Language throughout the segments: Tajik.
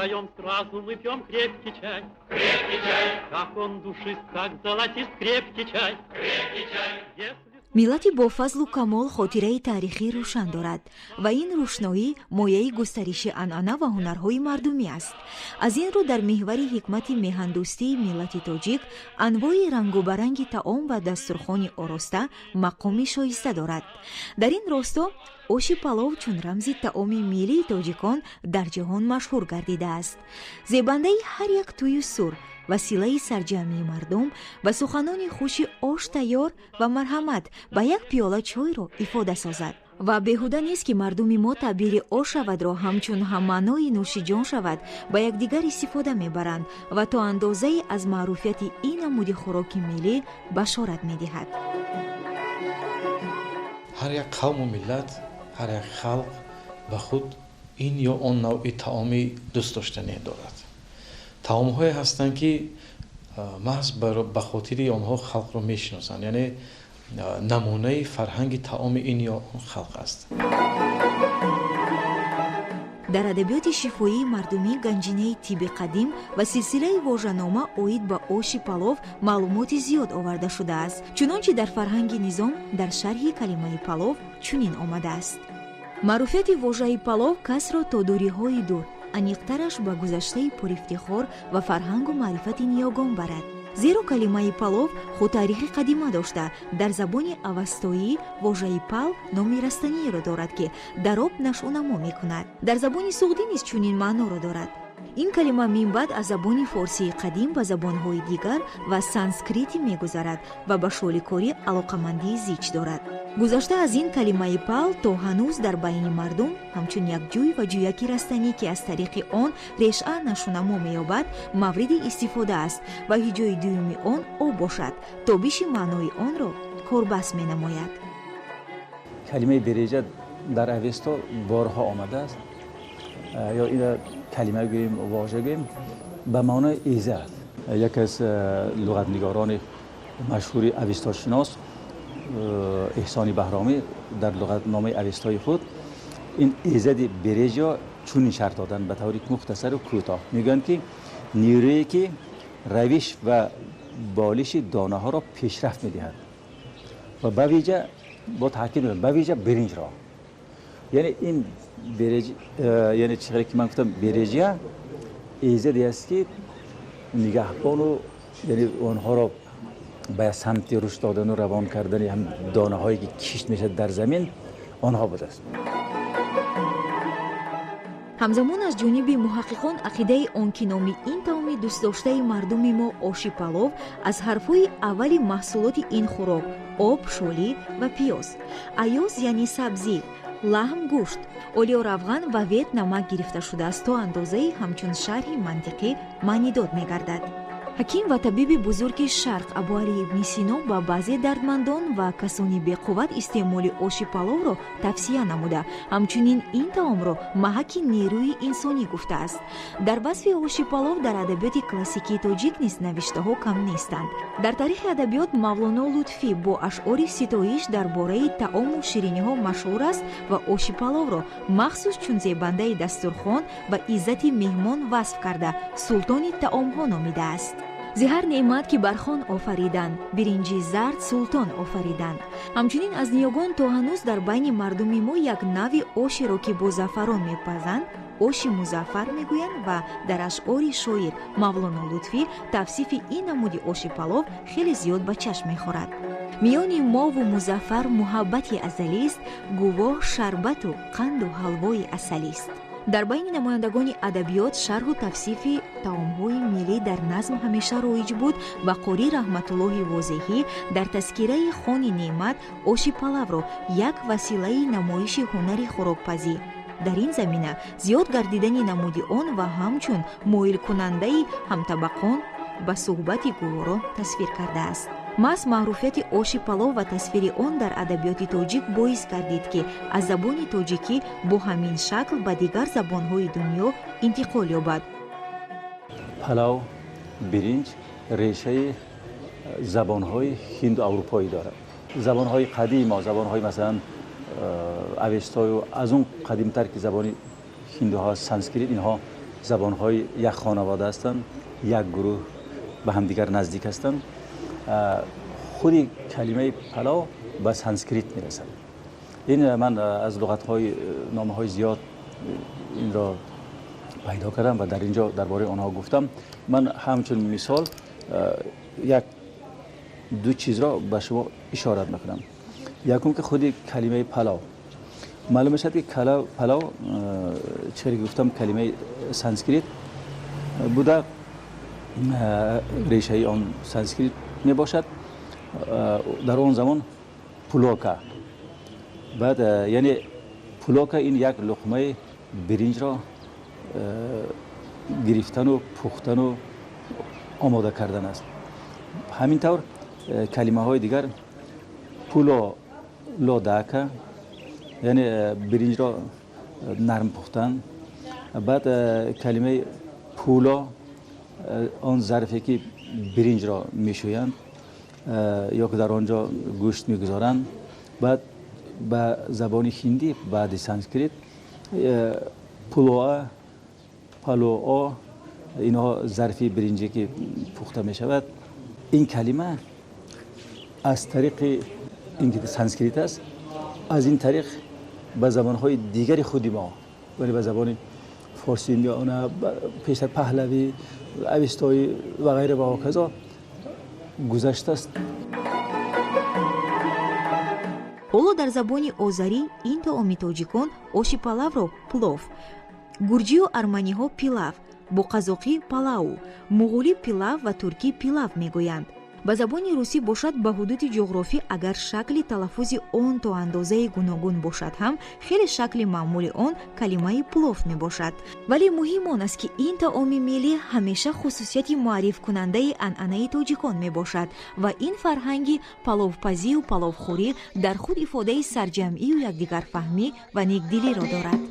втроем сразу мы пьем крепкий чай. Крепкий чай. Как он душист, как золотист, крепкий чай. Крепкий чай. Если миллати бо фазлу камол хотираи таърихӣ рӯшан дорад ва ин рӯшноӣ мояи густариши анъана ва ҳунарҳои мардумӣ аст. аз ин рӯ дар меҳвари ҳикмати меҳандӯстии миллати тоҷик анвои рангубаранги таом ва дастурхони ороста мақоми шоиста дорад. дар ин росто оши палов чун рамзи таоми миллии тоҷикон дар ҷаҳон машҳур гардидааст. зебандаи ҳар як тӯю сур, василаи сарҷамъии мардум ба суханони хуши ош тайёр ва марҳамат ба як пиёла чойро ифода созад. ва беҳуда нест ки мардуми мо табдили ошавадро ҳамчун ҳаммаънои нӯши ҷон шавад ба якдигар истифода мебаранд ва то андозае аз маъруфияти ин намуди хӯроки миллӣ башорат медиҳад. ҳар як қавму миллат, ҳар як халқ ба худ ин ё он навъи таоми дӯстдоштанӣ дорад. таомҳое ҳастанд ки маҳз ба хотири онҳо халқро мешиносанд, яъне намунаи фарҳанги таоми ин ё он халқ аст. дар адабиёти шифоии мардумӣ ганҷинаи тибби қадим ва силсилаи вожанома оид ба оши палов маълумоти зиёд оварда шудааст. чунончи дар фарҳанги низом дар шарҳи калимаи палов чунин омадааст: маъруфияти вожаи палов касро то дуриҳои дур аниқтараш ба гузаштаи пурифтихор ва фарҳангу маърифати ниёгон барад. зеро калимаи палов худ таърихи қадима дошта, дар забони авастоӣ вожаи пал номи растаниеро дорад ки дар об нашъунамо мекунад. дар забони суғдӣ низ чунин маъноро дорад. ин калима минбаъд аз забони форсии қадим ба забонҳои дигар ва санскритӣ мегузарад ва ба шоликорӣ алоқамандии зич дорад. гузашта аз ин калимаи пал то ҳанӯз дар байни мардум ҳамчун як ҷӯй ва ҷӯяки растанӣ ки аз тариқи он решъа нашунамо меёбад мавриди истифода аст ва ҳиҷои дуюми он об бошад, тобиши маънои онро корбас менамояд. калимаи береҷа дар авесто борҳо омадааст, ё ин калима гӯем, вожа гӯем, ба маънои эза аст. яке аз луғатнигорони машҳури авестошинос эҳсони баҳромӣ дар луғатномаи авестои худ ин эзади береҷо чунин шарҳ доданд ба таври мухтасару кӯтоҳ. мегӯянд ки нерӯе ки равиш ва болиши донаҳоро пешрафт медиҳад ва ба виҷа бо таъкид мекунам ба виҷа биринҷро, яъне ин яъне чиқаре ки ман гуфтам береҷия эзаде аст ки нигаҳбону яъне онҳоро ба самти рушд додану равон кардани ҳам донаҳое ки кишт мешавад дар замин онҳо будааст. ҳамзамон аз ҷониби муҳаққиқон ақидаи он ки номи ин таоми дӯстдоштаи мардуми мо оши палов аз ҳарфҳои аввали маҳсулоти ин хӯрок об, шолӣ ва пиёз, айёз яъне сабзӣ, лаҳм гӯшт, олиё равған ва вет намак гирифта шудааст то андозаи ҳамчун шарҳи мантиқӣ маънидод мегардад. ҳаким ва табиби бузурги шарқ абуалӣ ибни сино ба баъзе дардмандон ва касони беқувват истеъмоли оши паловро тавсия намуда, ҳамчунин ин таомро маҳаки нерӯи инсонӣ гуфтааст. дар васфи оши палов дар адабиёти классикии тоҷик низ навиштаҳо кам нестанд. дар тарихи адабиёт мавлоно лутфӣ бо ашъори ситоиш дар бораи таому шириниҳо машҳур аст ва оши паловро махсус чун зебандаи дастурхон ва иззати меҳмон васф карда султони таомҳо номидааст. зиҳар неъмат ки бархон офариданд, биринҷи зард султон офариданд. ҳамчунин аз ниёгон то ҳанӯз дар байни мардуми мо як нави ошеро ки бо заъфарон мепазанд оши музаффар мегӯянд ва дар ашъори шоир мавлоно лутфӣ тавсифи ин намуди оши палов хеле зиёд ба чашм мехӯрад. миёни мову музаффар муҳаббати азалист, гувоҳ шарбату қанду ҳалвои асалист. дар байни намояндагони адабиёт шарҳу тавсифи таомҳои миллӣ дар назм ҳамеша роиҷ буд ва қори раҳматуллоҳи возеҳӣ дар таскираи хони неъмат оши палавро як василаи намоиши ҳунари хӯрокпазӣ дар ин замина зиёд гардидани намуди он ва ҳамчун моилкунандаи ҳамтабақон ба суҳбати гуворон тасвир кардааст. маҳз маъруфияти оши палов ва тасвири он дар адабиёти тоҷик боис гардид ки аз забони тоҷикӣ бо ҳамин шакл ба дигар забонҳои дунё интиқол ёбад. палав, биринҷ решаи забонҳои ҳинду аврупоӣ дорад. забонҳои қадимо, забонҳои масалан авестою аз он қадимтар ки забони ҳиндуҳо санскрит, инҳо زبانهای یک خانواده هستند، یک گروه به همدیگر نزدیک هستند. خود کلمه پلاو به سانسکریت میرسد. این من از لغت‌های نامه‌های زیاد این را پیدا کردم و در اینجا درباره آنها گفتم. من همچون مثال یک دو چیز را به شما اشاره میکنم. یکم که خود کلمه پلاو معلوم شد که پلاو چیزی گفتم کلمه سانسکریت بوده، ریشه آن سانسکریت می باشد. در اون زمان پلوکا، بعد یعنی پلوکا این یک لقمه برنج را گرفتن و پختن و آماده کردن است. همینطور کلمه های دیگر پولو لوداکا یعنی برنج را نرم پختن. بعد کلمه پولو آن ظرفی که برنج را میشویند یا که در آنجا گوشت میگذارند. بعد به زبان هندی بعد سانسکریت پلوآ پالوآ اینها ظرفی برنجی که پخته می شود. این کلمه از طریق این سانسکریت است، از این طریق به زبانهای دیگری خودی ما ولی به زبان فارسی یا اون پیشتر پهلوی اوستایی و غیره و هکذا گذشته است. ҳоло дар забони озарӣ ин таоми тоҷикон оши палавро плов, гурҷию арманиҳо пилав, бо қазоқӣ палау, муғулӣ пилав ва туркӣ пилав мегӯянд. ба забони русӣ бошад ба ҳудуди ҷуғрофӣ агар шакли талаффузи он то андозаи гуногун бошад ҳам хеле шакли маъмули он калимаи плов мебошад. вале муҳим он аст ки ин таоми миллӣ ҳамеша хусусияти муаррифкунандаи анъанаи тоҷикон мебошад ва ин фарҳанги паловпазию паловхӯрӣ дар худ ифодаи сарҷамъию якдигарфаҳмӣ ва некдилиро дорад.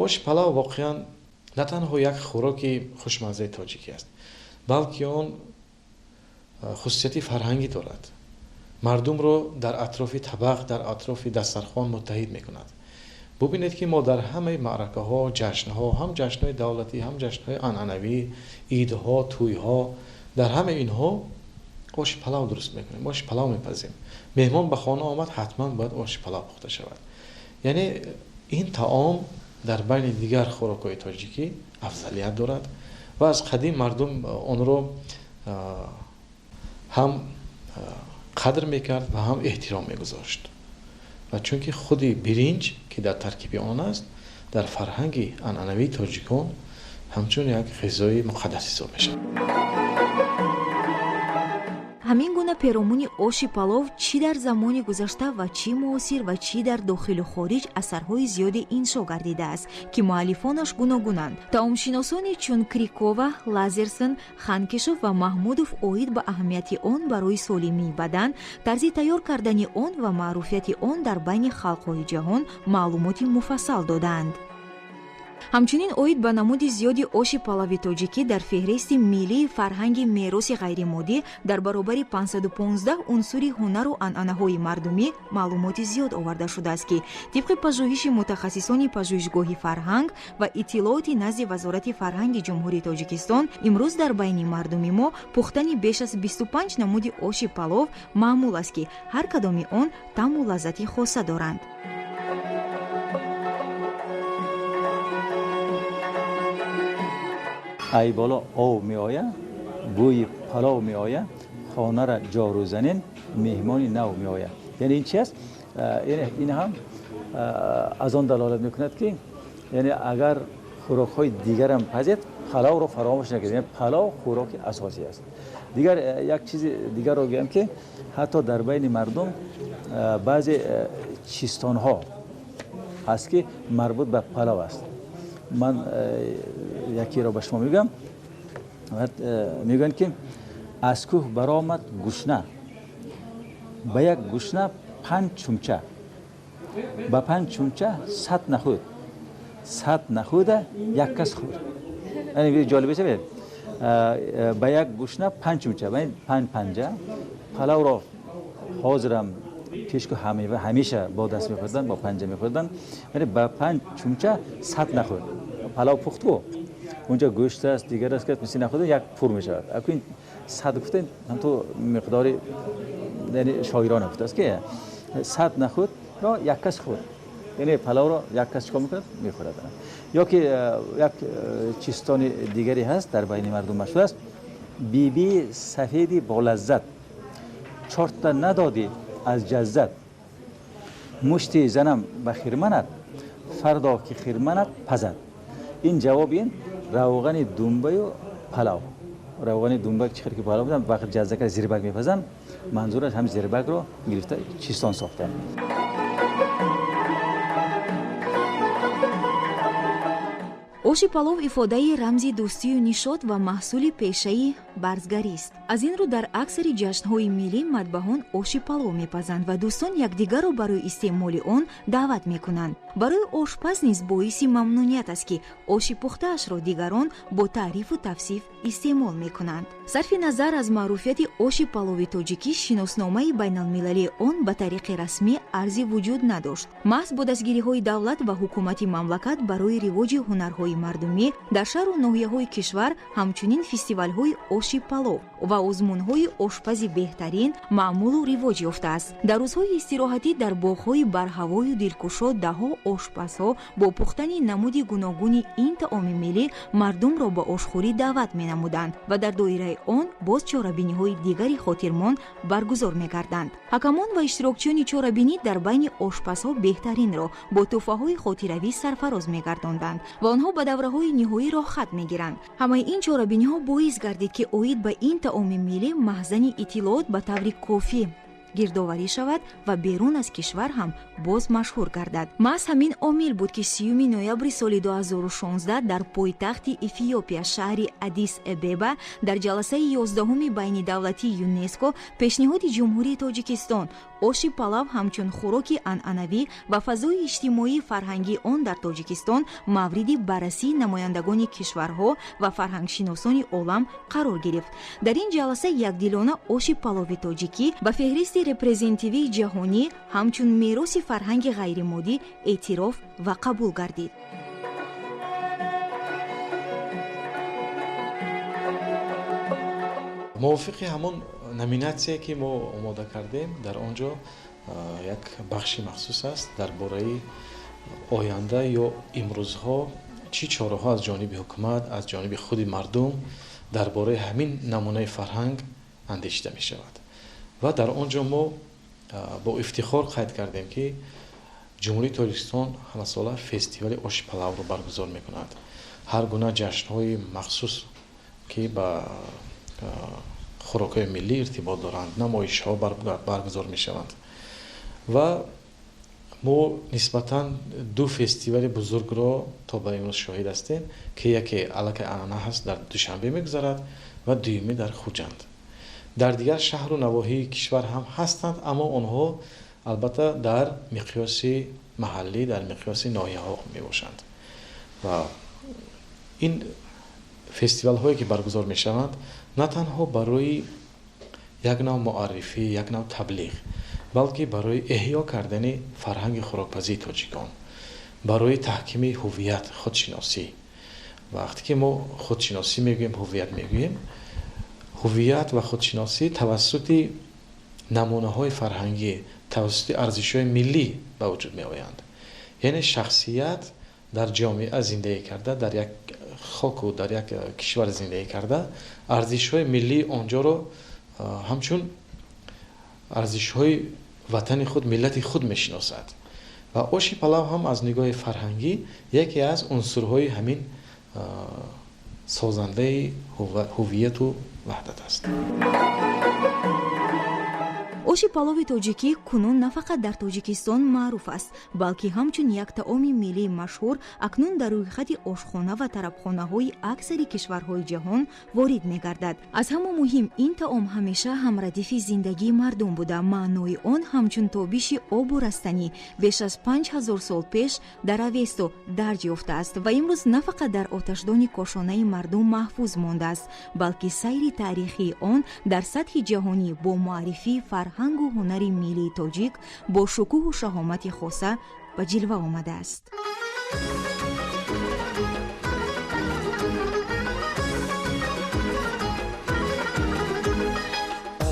ош палав воқеан на танҳо як хӯроки хушмаззаи тоҷикӣ аст, балки он хусусияти фарҳангӣ дорад. мардумро дар атрофи табақ, дар атрофи дастархон муттаҳид мекунад. бубинед ки мо дар ҳамаи маъракаҳо, ҷашнҳо, ҳам ҷашнҳои давлатӣ, ҳам ҷашнҳои анъанавӣ, идҳо, тӯйҳо, дар ҳамаи инҳо оши палав дуруст мекунем, оши палав мепазем. меҳмон ба хона омад, ҳатман бояд оши палав пухта шавад. яъне ин таом дар байни дигар хӯрокҳои тоҷикӣ афзалият дорад ва аз қадим мардум онро ҳам қадр мекард ва ҳам эҳтиром мегузошт. ва чунки худи биринҷ ки дар таркиби он аст, дар фарҳанги анъанавии тоҷикон ҳамчун як ғизои муқаддас ҳисоб мешавад. ҳамин гуна перомуни оши палов чӣ дар замони гузашта ва чӣ муосир ва чӣ дар дохилу хориҷ асарҳои зиёде иншо гардидааст ки муаллифонаш гуногунанд. таомшиносони чун Крикова, Лазерсон, Ханкешов ва Маҳмудов оид ба аҳамияти он барои солимии бадан, тарзи тайёр кардани он ва маъруфияти он дар байни халқҳои ҷаҳон маълумоти муфассал додаанд. ҳамчунин оид ба намуди зиёди оши палави тоҷикӣ дар феҳристи миллии фарҳанги мероси ғайримоддӣ дар баробари 515 унсури ҳунару анъанаҳои мардумӣ маълумоти зиёд оварда шудааст ки тибқи пажӯҳиши мутахассисони пажӯҳишгоҳи фарҳанг ва иттилооти назди вазорати фарҳанги ҷумҳурии Тоҷикистон имрӯз дар байни мардуми мо пухтани беш аз 25 намуди оши палов маъмул аст ки ҳар кадоми он таъму лаззати хоса доранд. ай боло ов меоя, бӯи палов меоя, хонара ҷору занин, меҳмони нав меоя. яъне ин чи аст? ин ҳам аз он далолат мекунад ки яъне агар хӯрокҳои дигарам пазед, палавро фаромӯш накунед. яъне палав хӯроки асосӣ аст. дигар як чизи дигарро гӯям ки ҳатто дар байни мардум баъзе чистонҳо ҳаст ки марбут ба палав аст. ман якиро ба шумо мегӯям. мегӯянд ки аз кӯҳ баромад гушна, ба як гушна 5 чумча, ба 5 чумча 100 нахӯд, 100 нахӯда як кас хӯрд. яъне ҷолиб шавед, ба як гушна 5 чумча, ба 5 панҷа палавро ҳозирам пешку ҳамеша бо даст мехӯрдан, бо панҷа мехӯрдан. яъне ба 5 чумча 100 нахӯрд. палав пухту, اونجا گوشت است، دیگر است که مثل نخود یک پور می شود. اکنون 100 گفتن هم تو مقداری یعنی شایران گفته است که 100 نخود را یک کس خورد. یعنی پلاو را یک کس چکار میکند میخورد. یا که یک چیستان دیگری هست در بین مردم مشهور است، بی بی سفیدی با لذت، چرت ندادی از جزت، مشتی زنم به خیرمنت، فردا که خیرمنت پزد. این جواب این روغن دنبه و پلاو. روغن دنبه چیکار که پلاو میدن وقت جزده که زیربگ میپزن، منظورش هم زیربگ رو گرفته چیستان ساختن. оши палов ифодаи рамзи дӯстию нишод ва маҳсули пешаи барзгарист. аз ин рӯ дар аксари ҷашнҳои миллӣ матбаъон оши палов мепазанд ва дӯстон якдигарро барои истеъмоли он даъват мекунанд. барои ошпаз низ боиси мамнуният аст ки оши пухтаашро дигарон бо таърифу тавсиф истеъмол мекунанд. сарфи назар аз маъруфияти оши палови тоҷикӣ, шиносномаи байналмилалии он ба тариқи расмӣ арзи вуҷуд надошт. маҳз бо дастгириҳои давлат ва ҳукумати мамлакат барои ривоҷи ҳунарҳои мардумӣ дар шаҳру ноҳияҳои кишвар ҳамчунин фестивалҳои оши палов ва озмунҳои ошпази беҳтарин маъмулу ривоҷ ёфтааст. дар рӯзҳои истироҳатӣ дар боғҳои барҳавою дилкушо даҳо ошпазҳо бо пухтани намуди гуногуни ин таоми миллӣ мардумро ба ошхӯрӣ даъват менамуданд ва дар доираи он боз чорабиниҳои дигари хотирмон баргузор мегарданд. ҳакамон ва иштирокчиёни чорабинӣ дар байни ошпазҳо беҳтаринро бо тӯҳфаҳои хотиравӣ сарфароз мегардонданд ва онҳо ба давраҳои ниҳоиро хат мегиранд. ҳамаи ин чорабиниҳо боис гардид ки оид ба ин таоми миллӣ маҳзани иттилоот ба таври кофӣ гирдоварӣ шавад ва берун аз кишвар ҳам боз машҳур гардад. маҳз ҳамин омил буд ки 30 ноябри соли 2016 дар пойтахти Эфиопия шаҳри Адис Абеба дар ҷаласаи 11-уми байнидавлатии ЮНЕСКО пешниҳоди ҷумҳурии Тоҷикистон оши палав ҳамчун хӯроки анъанавӣ ва фазои иҷтимоии фарҳангии он дар Тоҷикистон мавриди баррасии намояндагони кишварҳо ва фарҳангшиносони олам қарор гирифт. дар ин ҷаласа якдилона оши палови тоҷикӣ ба феҳристи репрезентативии ҷаҳонӣ ҳамчун мероси фарҳанги ғайримоддӣ эътироф ва қабул гардид. мувофиқи ҳамон номинатсие ки мо омода кардем, дар он ҷо як бахши махсус аст дар бораи оянда ё имрӯзҳо чӣ чораҳо аз ҷониби ҳукумат, аз ҷониби худи мардум дар бораи ҳамин намунаи фарҳанг андешида мешавад. ва дар он ҷо мо бо ифтихор қайд кардем ки ҷумҳурии Тоҷикистон ҳамасола фестивали оши палавро баргузор мекунад. ҳар гуна ҷашнҳои махсус ки ба хӯрокҳои миллӣ иртибот доранд, намоишҳо баргузор мешаванд. ва мо нисбатан ду фестивали бузургро то ба имрӯз шоҳид ҳастем ки яке аллакай анъана ҳаст дар душанбе мегузарад ва дуюме дар хуҷанд. дар дигар шаҳру навоҳии кишвар ҳам ҳастанд, аммо онҳо албатта дар миқёси маҳаллӣ, дар миқёси ноҳияҳо мебошанд. ва ин фестивалҳое ки баргузор мешаванд на танҳо барои як нав муаррифӣ, як нав таблиғ, балки барои эҳё кардани фарҳанги хӯрокпазии тоҷикон, барои таҳкими ҳуввият, худшиносӣ. вақте ки мо худшиносӣ мегӯем, ҳуввият мегӯем, ҳуввият ва худшиносӣ тавассути намунаҳои фарҳангӣ, тавассути арзишҳои миллӣ ба вуҷуд меоянд. яъне шахсият дар ҷомеа зиндагӣ карда, дар як хоку дар як кишвар зиндагӣ карда, арзишҳои миллии онҷоро ҳамчун арзишҳои ватани худ, миллати худ мешиносад. ва оши палав ҳам аз нигоҳи фарҳангӣ яке аз унсурҳои ҳамин созандаи ҳувияту ваҳдат аст. оши палови тоҷикӣ кунун на фақат дар тоҷикистон маъруф аст, балки ҳамчун як таоми миллии машҳур акнун дар рӯйхати ошхона ва тарабхонаҳои аксари кишварҳои ҷаҳон ворид мегардад. аз ҳама муҳим, ин таом ҳамеша ҳамрадифи зиндагии мардум буда, маънои он ҳамчун тобиши обу растанӣ беш аз 5000 сол пеш дар Авесто дарҷ ёфтааст ва имрӯз на фақат дар оташдони кошонаи мардум маҳфуз мондааст, балки сайри таърихии он дар сатҳи ҷаҳонӣ бо муаррифии фарҳангу ҳунари миллии тоҷик бо шукӯҳу шаҳомати хоса ба ҷилва омадааст.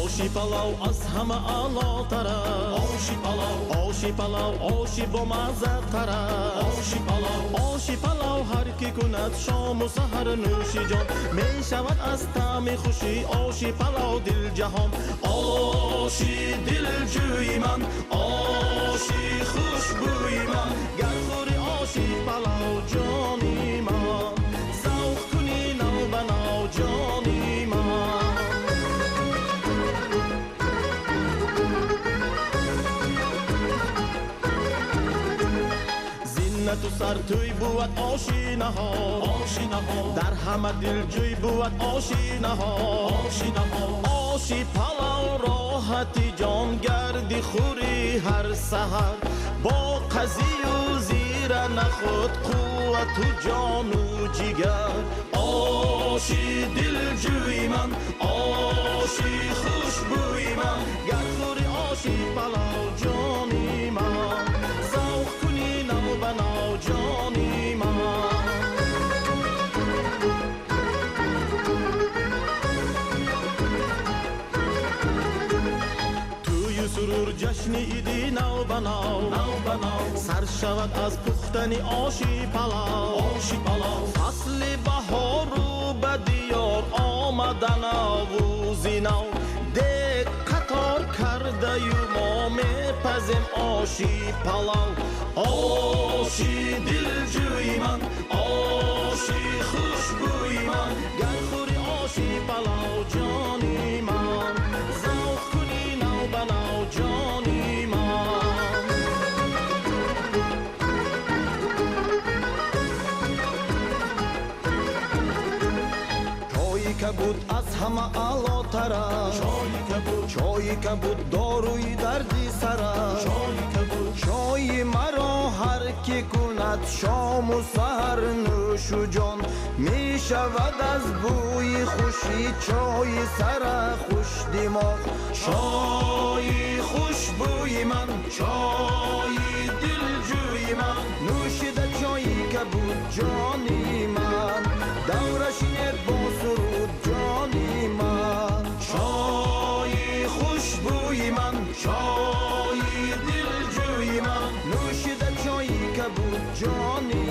оши палав аз ҳама аълотар аст, оши палав, оши палав, оши бомаззатар аст, оши палав, оши палав ҳар ки кунад шому саҳар нӯши ҷон, мешавад аз таъми хушӣ оши палав дилҷаҳон. оши дилҷӯи ман, оши хушбӯи ман, гар хӯри оши палав ҷони ман, завқ кунӣ нав ба нав ҷони ман. зиннату сартӯй буад оши наҳор, оши наҳор, дар ҳама дилҷӯй буад оши наҳор, оши наҳор, оши палав роҳати ҷон гарди хӯри ҳар саҳар, бо қазию зира нахуд қуввату ҷону ҷигар. оши дилҷӯи ман, оши хушбӯи ман, гар хӯри оши палав ҷони ман, завқ кунӣ нав ба нав ҷони ман. тӯю сурур ҷашни иди нав ба нав, сар шавад аз пухтани оши палав, оши палав, фасли баҳору ба диёр омаданаву зинав, дек қатор кардаю мо мепазем оши палав. оши дилҷӯи ман, оши хушбӯи ман, гар хӯри оши палав ҷони ман, завқ кунӣ нав ба нав ҷони ман. чойи кабуд аз ҳама аълотар аст, чойи кабуд доруи дарди сар аст, чойи маро ҳар ки кунад шому саҳар нӯшу ҷон, мешавад аз бӯи хушӣ чойи сара хушдимоғ. чойи хушбӯи ман, чойи дилҷӯи ман, нӯшида чойи кабуд ҷони ман, даврашинед бо суруд ҷони ман. чойи хушбӯи ман, чойи дилҷӯи ман, нӯшида чойи кабуд ҷони